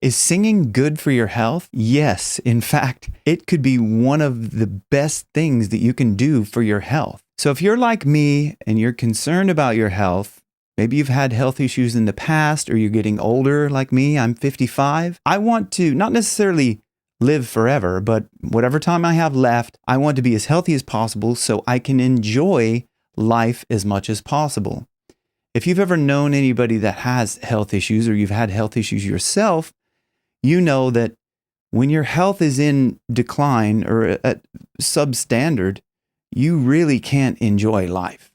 Is singing good for your health? Yes. In fact, it could be one of the best things that you can do for your health. So if you're like me and you're concerned about your health, maybe you've had health issues in the past or you're getting older like me, I'm 55. I want to not necessarily live forever, but whatever time I have left, I want to be as healthy as possible so I can enjoy life as much as possible. If you've ever known anybody that has health issues or you've had health issues yourself, you know that when your health is in decline or at substandard, you really can't enjoy life.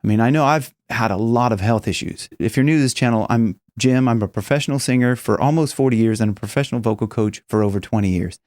I mean, I know I've had a lot of health issues. If you're new to this channel, I'm Jim. I'm a professional singer for almost 40 years and a professional vocal coach for over 20 years.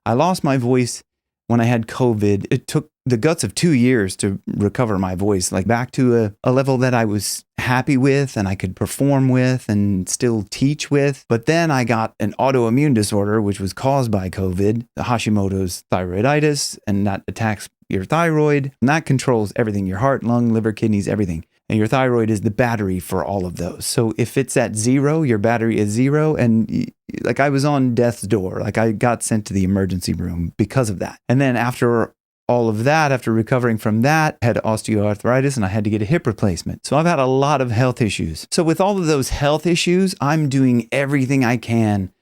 I lost my voice when I had COVID. It took the guts of 2 years to recover my voice, like back to a level that I was happy with and I could perform with and still teach with. But then I got an autoimmune disorder, which was caused by COVID, the Hashimoto's thyroiditis, and that attacks your thyroid, and that controls everything, your heart, lung, liver, kidneys, everything. And your thyroid is the battery for all of those. So if it's at zero, your battery is zero. And like I was on death's door, like I got sent to the emergency room because of that. And then after all of that, after recovering from that, I had osteoarthritis and I had to get a hip replacement. So I've had a lot of health issues. So with all of those health issues, I'm doing everything I can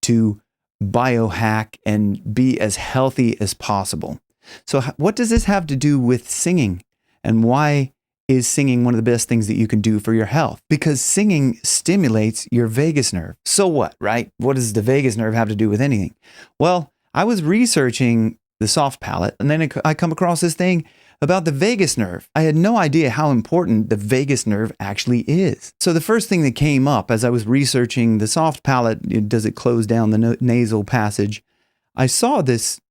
to biohack and be as healthy as possible. So what does this have to do with singing? And why is singing one of the best things that you can do for your health? Because singing stimulates your vagus nerve. So what, right? What does the vagus nerve have to do with anything? Well, I was researching the soft palate, and then I come across this thing about the vagus nerve. I had no idea how important the vagus nerve actually is. So the first thing that came up as I was researching the soft palate, does it close down the nasal passage? I saw this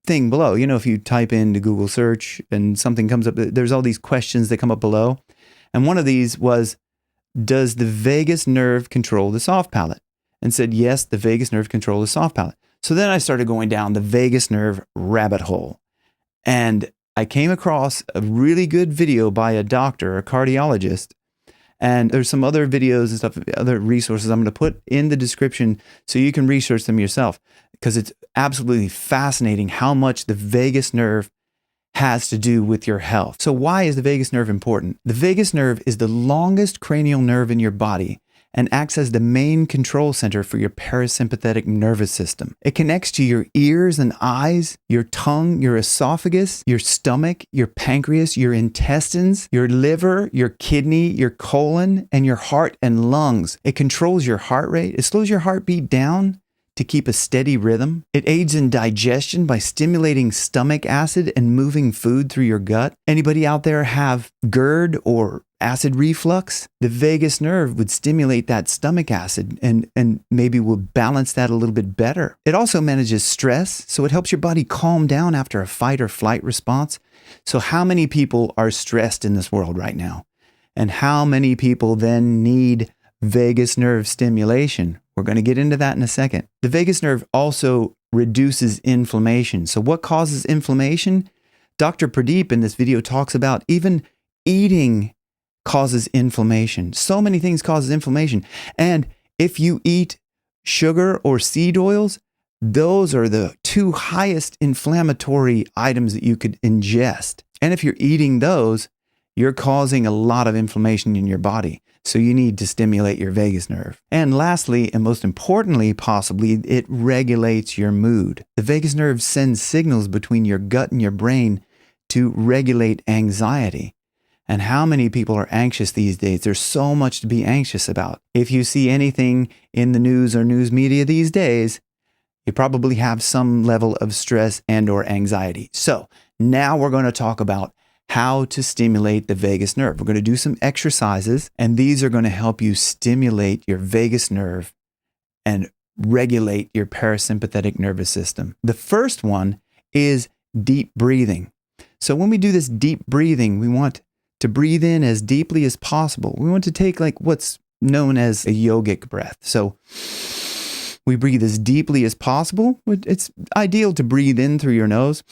thing below. You know, if you type into Google search and something comes up, there's all these questions that come up below. And one of these was, does the vagus nerve control the soft palate? And said, yes, the vagus nerve controls the soft palate. So then I started going down the vagus nerve rabbit hole. And I came across a really good video by a doctor, a cardiologist. And there's some other videos and stuff, other resources I'm going to put in the description so you can research them yourself, because it's absolutely fascinating how much the vagus nerve has to do with your health. So why is the vagus nerve important? The vagus nerve is the longest cranial nerve in your body and acts as the main control center for your parasympathetic nervous system. It connects to your ears and eyes, your tongue, your esophagus, your stomach, your pancreas, your intestines, your liver, your kidney, your colon, and your heart and lungs. It controls your heart rate. It slows your heartbeat down to keep a steady rhythm. It aids in digestion by stimulating stomach acid and moving food through your gut. Anybody out there have GERD or acid reflux? The vagus nerve would stimulate that stomach acid and maybe will balance that a little bit better. It also manages stress, so it helps your body calm down after a fight or flight response. So how many people are stressed in this world right now? And how many people then need vagus nerve stimulation? We're going to get into that in a second. The vagus nerve also reduces inflammation. So what causes inflammation? Dr. Pradeep in this video talks about even eating causes inflammation. So many things causes inflammation. And if you eat sugar or seed oils, those are the two highest inflammatory items that you could ingest. And if you're eating those, you're causing a lot of inflammation in your body. So you need to stimulate your vagus nerve. And lastly, and most importantly, possibly, it regulates your mood. The vagus nerve sends signals between your gut and your brain to regulate anxiety. And how many people are anxious these days? There's so much to be anxious about. If you see anything in the news or news media these days, you probably have some level of stress and or anxiety. So now we're going to talk about how to stimulate the vagus nerve. We're going to do some exercises, and these are going to help you stimulate your vagus nerve and regulate your parasympathetic nervous system. The first one is deep breathing. So when we do this deep breathing, we want to breathe in as deeply as possible. We want to take like what's known as a yogic breath. So we breathe as deeply as possible. It's ideal to breathe in through your nose.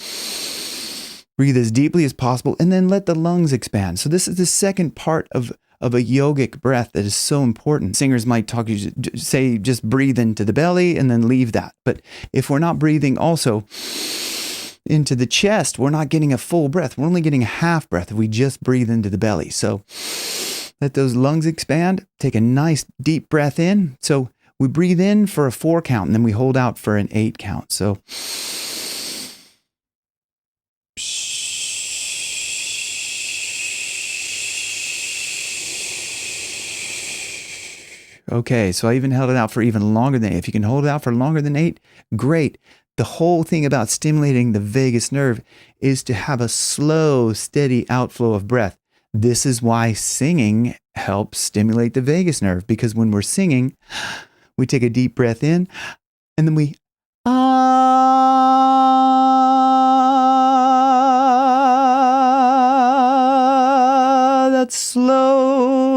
Breathe as deeply as possible, and then let the lungs expand. So this is the second part of of a yogic breath that is so important. Singers might say just breathe into the belly and then leave that. But if we're not breathing also into the chest, we're not getting a full breath. We're only getting a half breath if we just breathe into the belly. So let those lungs expand. Take a nice deep breath in. So we breathe in for a 4 count and then we hold out for an 8 count. So okay, so I even held it out for even longer than 8. If you can hold it out for longer than 8, great. The whole thing about stimulating the vagus nerve is to have a slow, steady outflow of breath. This is why singing helps stimulate the vagus nerve, because when we're singing, we take a deep breath in and then we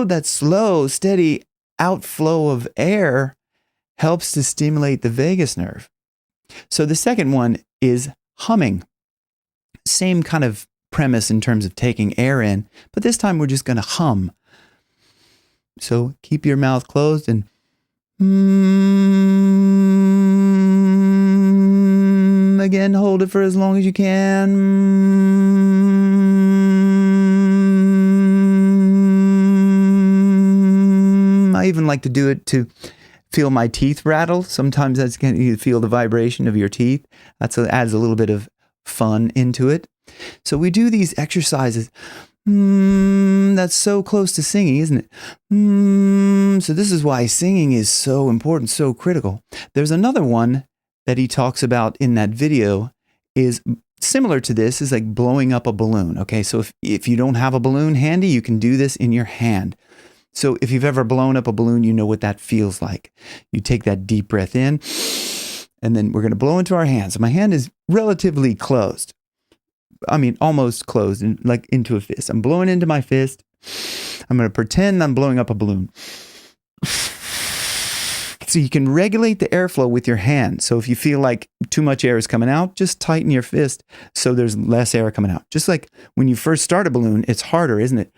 that slow, steady outflow of air helps to stimulate the vagus nerve. So the second one is humming. Same kind of premise in terms of taking air in, but this time we're just going to hum. So keep your mouth closed and again, hold it for as long as you can. I even like to do it to feel my teeth rattle. Sometimes you feel the vibration of your teeth. That adds a little bit of fun into it. So we do these exercises. That's so close to singing, isn't it? So this is why singing is so important, so critical. There's another one that he talks about in that video is similar to this, is like blowing up a balloon. Okay, so if you don't have a balloon handy, you can do this in your hand. So if you've ever blown up a balloon, you know what that feels like. You take that deep breath in, and then we're going to blow into our hands. My hand is relatively closed. I mean, almost closed, like into a fist. I'm blowing into my fist. I'm going to pretend I'm blowing up a balloon. So you can regulate the airflow with your hand. So if you feel like too much air is coming out, just tighten your fist so there's less air coming out. Just like when you first start a balloon, it's harder, isn't it?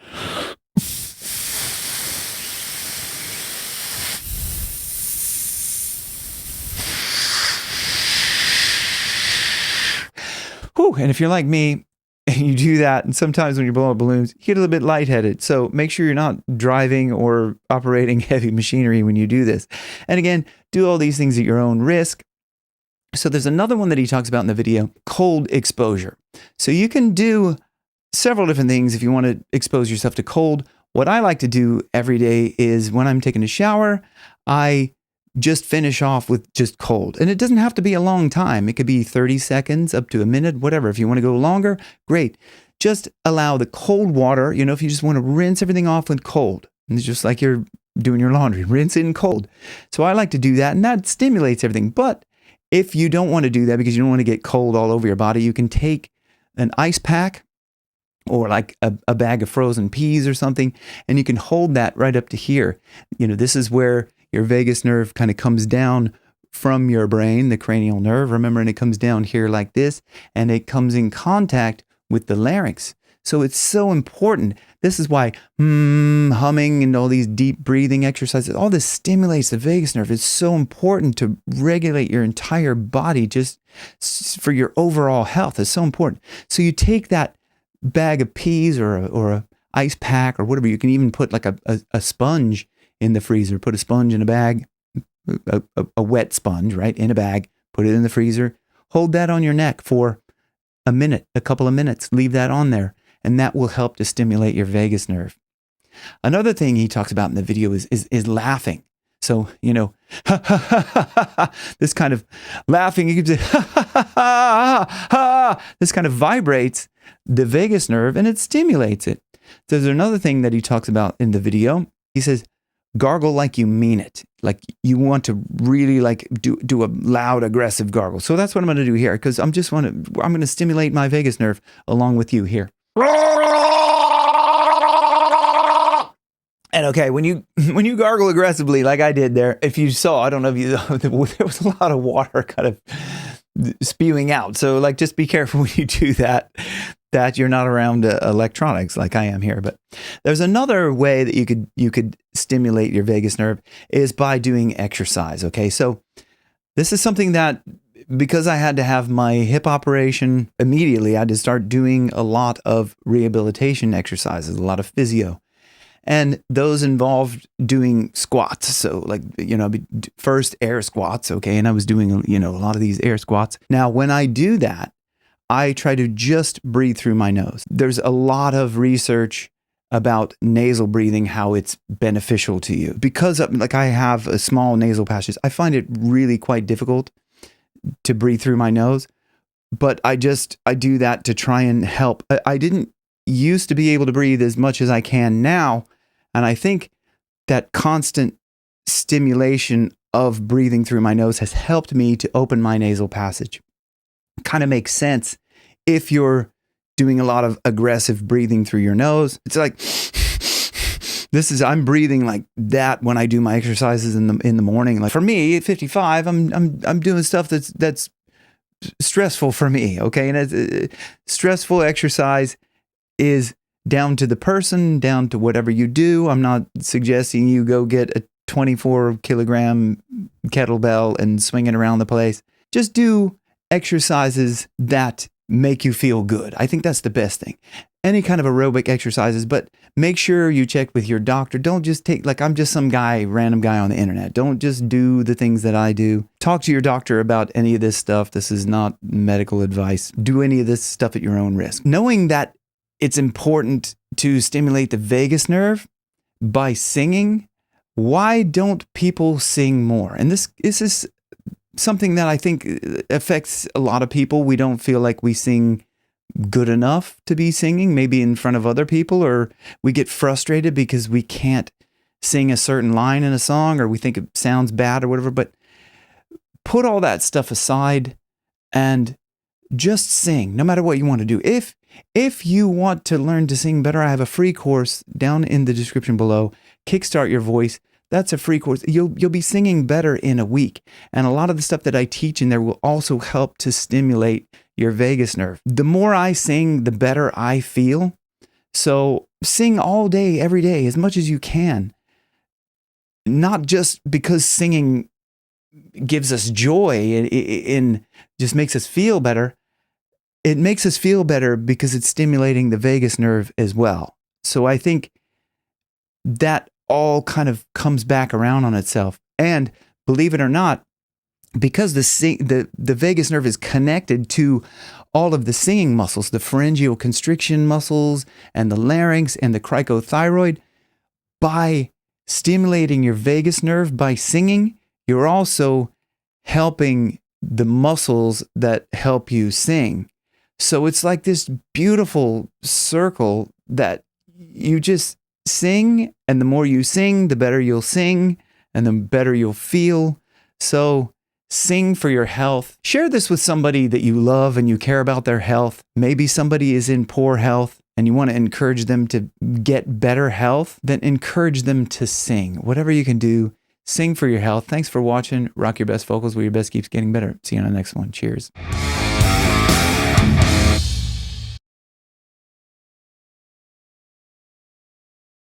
Whew, and if you're like me, and you do that, and sometimes when you're blowing up balloons, you get a little bit lightheaded. So make sure you're not driving or operating heavy machinery when you do this. And again, do all these things at your own risk. So there's another one that he talks about in the video, cold exposure. So you can do several different things if you want to expose yourself to cold. What I like to do every day is when I'm taking a shower, I just finish off with just cold. And it doesn't have to be a long time. It could be 30 seconds up to a minute, whatever. If you want to go longer, great. Just allow the cold water, if you just want to rinse everything off with cold. And it's just like you're doing your laundry, rinse it in cold. So I like to do that, and that stimulates everything. But if you don't want to do that because you don't want to get cold all over your body, you can take an ice pack or like a bag of frozen peas or something, and you can hold that right up to here. This is where your vagus nerve kind of comes down from your brain, the cranial nerve, remember, and it comes down here like this, and it comes in contact with the larynx. So it's so important. This is why humming and all these deep breathing exercises, all this stimulates the vagus nerve. It's so important to regulate your entire body just for your overall health. It's so important. So you take that bag of peas or a ice pack or whatever. You can even put like a sponge in the freezer. Put a sponge in a bag, a wet sponge, right, in a bag. Put it in the freezer. Hold that on your neck for a minute, a couple of minutes. Leave that on there, and that will help to stimulate your vagus nerve. Another thing he talks about in the video is laughing. So, this kind of laughing, you can say, this kind of vibrates the vagus nerve and it stimulates it. So there's another thing that he talks about in the video. He says, gargle like you mean it. Like you want to really like do a loud, aggressive gargle. So that's what I'm going to do here, because I'm going to stimulate my vagus nerve along with you here. And okay, when you gargle aggressively, like I did there, if you saw, I don't know if you saw, there was a lot of water kind of spewing out. So like, just be careful when you do that. that you're not around electronics like I am here. But there's another way that you could stimulate your vagus nerve is by doing exercise. Okay, so this is something that, because I had to have my hip operation immediately, I had to start doing a lot of rehabilitation exercises, a lot of physio. And those involved doing squats. So like, first air squats. Okay. And I was doing, a lot of these air squats. Now, when I do that, I try to just breathe through my nose. There's a lot of research about nasal breathing, how it's beneficial to you. Because I have a small nasal passage, I find it really quite difficult to breathe through my nose. But I do that to try and help. I didn't used to be able to breathe as much as I can now. And I think that constant stimulation of breathing through my nose has helped me to open my nasal passage. Kind of makes sense if you're doing a lot of aggressive breathing through your nose. It's like I'm breathing like that when I do my exercises in the morning. Like for me at 55, I'm doing stuff that's stressful for me. Okay, and stressful exercise is down to the person, down to whatever you do. I'm not suggesting you go get a 24 kilogram kettlebell and swing it around the place. Just do exercises that make you feel good. I think that's the best thing. Any kind of aerobic exercises, but make sure you check with your doctor. Don't just take, I'm just some random guy on the internet. Don't just do the things that I do. Talk to your doctor about any of this stuff. This is not medical advice. Do any of this stuff at your own risk. Knowing that it's important to stimulate the vagus nerve by singing, why don't people sing more? And this is something that I think affects a lot of people. We don't feel like we sing good enough to be singing, maybe in front of other people, or we get frustrated because we can't sing a certain line in a song, or we think it sounds bad or whatever. But put all that stuff aside and just sing, no matter what you want to do. If you want to learn to sing better, I have a free course down in the description below, Kickstart Your Voice. That's a free course. You'll be singing better in a week. And a lot of the stuff that I teach in there will also help to stimulate your vagus nerve. The more I sing, the better I feel. So sing all day, every day, as much as you can. Not just because singing gives us joy and just makes us feel better. It makes us feel better because it's stimulating the vagus nerve as well. So I think that all kind of comes back around on itself. And believe it or not, because the vagus nerve is connected to all of the singing muscles, the pharyngeal constriction muscles and the larynx and the cricothyroid, by stimulating your vagus nerve by singing, you're also helping the muscles that help you sing. So it's like this beautiful circle that you just sing, and the more you sing, the better you'll sing, and the better you'll feel. So sing for your health. Share this with somebody that you love and you care about their health. Maybe somebody is in poor health and you want to encourage them to get better health. Then encourage them to sing. Whatever you can do, sing for your health. Thanks for watching. Rock your best vocals where your best keeps getting better. See you on the next one. Cheers.